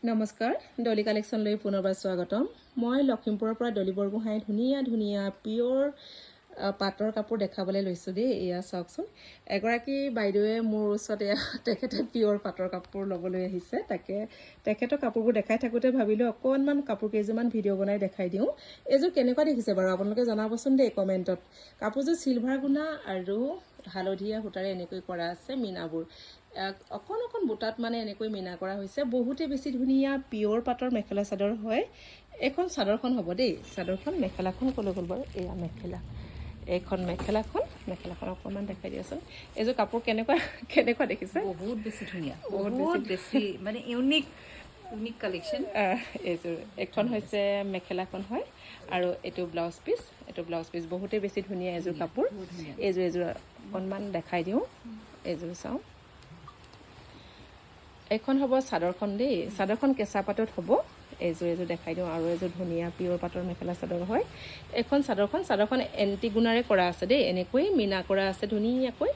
নমস্কাৰ ডলি কালেকশ্যন লৈ পুনৰবাৰ স্বাগতম মই লখিমপুৰৰ পৰা ডলি বৰগোহাঁই ধুনীয়া পিয়ৰ পাটৰ কাপোৰ দেখাবলৈ লৈছোঁ দেই এয়া চাওকচোন এগৰাকী বাইদেৱে মোৰ ওচৰত তেখেতে পিয়ৰ পাটৰ কাপোৰ ল'বলৈ আহিছে তেখেতৰ কাপোৰবোৰ দেখাই থাকোঁতে ভাবিলোঁ অকণমান কাপোৰ কেইযোৰমান ভিডিঅ' বনাই দেখাই দিওঁ এইযোৰ কেনেকুৱা দেখিছে বাৰু আপোনালোকে জনাবচোন দেই কমেণ্টত কাপোৰযোৰ চিলভাৰ গুণা আৰু হালধীয়া সূতাৰে এনেকৈ কৰা আছে মিনাবোৰ অকণ বুটাত মানে এনেকৈ মিনা কৰা হৈছে বহুতে বেছি ধুনীয়া পিয়ৰ পাটৰ মেখেলা চাদৰ হয় এখন চাদৰখন হ'ব দেই চাদৰখন মেখেলাখন ক'লৈ গ'ল বাৰু এয়া এইখন মেখেলাখন অকণমান দেখাই দিয়াচোন এইযোৰ কাপোৰ কেনেকুৱা দেখিছে বহুত বেছি ধুনীয়া বহুত বেছি মানে ইউনিক কালেকশ্যন এইযোৰ এখন হৈছে মেখেলাখন হয় আৰু এইটো ব্লাউজ পিচ বহুতে বেছি ধুনীয়া এইযোৰ কাপোৰ এইযোৰ অকণমান দেখাই দিওঁ এইযোৰ চাওঁ এইখন হ'ব চাদৰখন দেই চাদৰখন কেঁচা পাটত হ'ব এইযোৰ দেখাই দিওঁ আৰু এইযোৰ ধুনীয়া পিয়ৰ পাটৰ মেখেলা চাদৰ হয় এইখন চাদৰখন এণ্টি গুণাৰে কৰা আছে দেই এনেকৈ মিনা কৰা আছে ধুনীয়াকৈ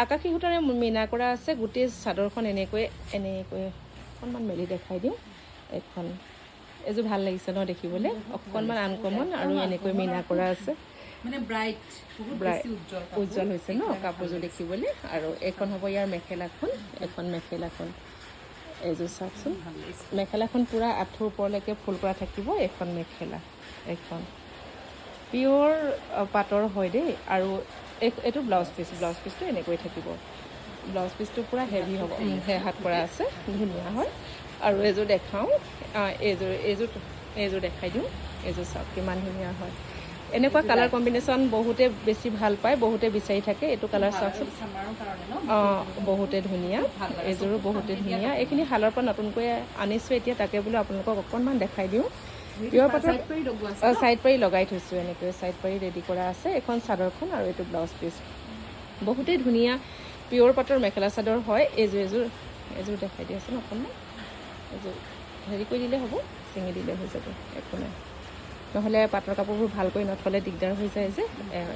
আকাশী সূতাৰে মিনা কৰা আছে গোটেই চাদৰখন এনেকৈ অকণমান মেলি দেখাই দিওঁ এইযোৰ ভাল লাগিছে ন দেখিবলৈ অকণমান আনকমন আৰু এনেকৈ মিনা কৰা আছে মানে ব্ৰাইট উজ্জ্বল হৈছে ন কাপোৰযোৰ দেখিবলৈ আৰু এইখন হ'ব ইয়াৰ মেখেলাখন এইযোৰ চাওকচোন মেখেলাখন পূৰা আঁঠুৰ ওপৰলৈকে ফুল কৰা থাকিব এইখন পিয়ৰ পাটৰ হয় দেই আৰু এইটো ব্লাউজ পিচটো এনেকৈ থাকিব ব্লাউজ পিচটো পূৰা হেভি হ'ব হাত কৰা আছে ধুনীয়া হয় আৰু এইযোৰ দেখাওঁ এইযোৰ দেখাই দিওঁ এইযোৰ চাওক কিমান ধুনীয়া হয় এনেকুৱা কালাৰ কম্বিনেশ্যন বহুতে বেছি ভাল পায় বহুতে বিচাৰি থাকে এইটো কালাৰ চাওকচোন বহুতে ধুনীয়া এইযোৰো বহুতে ধুনীয়া এইখিনি শালৰ পৰা নতুনকৈ আনিছোঁ এতিয়া তাকে বোলো আপোনালোকক অকণমান দেখাই দিওঁ পিয়ৰ পাটৰ ছাইড পাৰি লগাই থৈছোঁ এনেকৈ ছাইড পাৰি ৰেডি কৰা আছে এখন চাদৰখন আৰু এইটো ব্লাউজ পিচ বহুতেই ধুনীয়া পিয়ৰ পাটৰ মেখেলা চাদৰ হয় এইযোৰ দেখাই দিয়াচোন অকণমান এইযোৰ হেৰি কৰি দিলে হ'ব ছিঙি দিলে হৈ যাব একো নাই নহ'লে পাটৰ কাপোৰবোৰ ভালকৈ নথ'লে দিগদাৰ হৈ যায় যে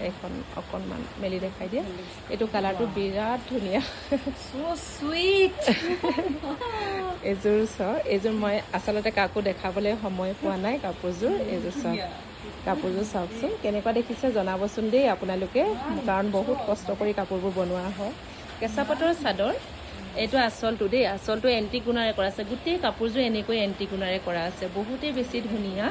এখন অকণমান মেলি দেখাই দিয়ে এইটো কালাৰটো বিৰাট ধুনীয়া এইযোৰ মই আচলতে কাকো দেখাবলৈ সময় পোৱা নাই কাপোৰযোৰ চাওকচোন কেনেকুৱা দেখিছে জনাবচোন দেই আপোনালোকে কাৰণ বহুত কষ্ট কৰি কাপোৰবোৰ বনোৱা হয় কেঁচা পাটৰ চাদৰ এইটো আচলটো এণ্টি গুণাৰে কৰা আছে গোটেই কাপোৰযোৰ এনেকৈ এণ্টি গুণাৰে কৰা আছে বহুতেই বেছি ধুনীয়া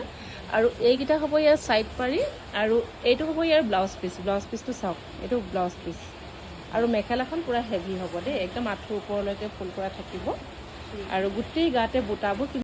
আৰু এইকেইটা হ'ব ইয়াৰ ছাইড পাৰি আৰু এইটো হ'ব ইয়াৰ ব্লাউজ পিচটো চাওক এইটো ব্লাউজ পিচ আৰু মেখেলাখন পূৰা হেভি হ'ব দেই একদম আঁঠুৰ ওপৰলৈকে ফুল কৰা থাকিব আৰু গোটেই গাতে বুটাবোৰ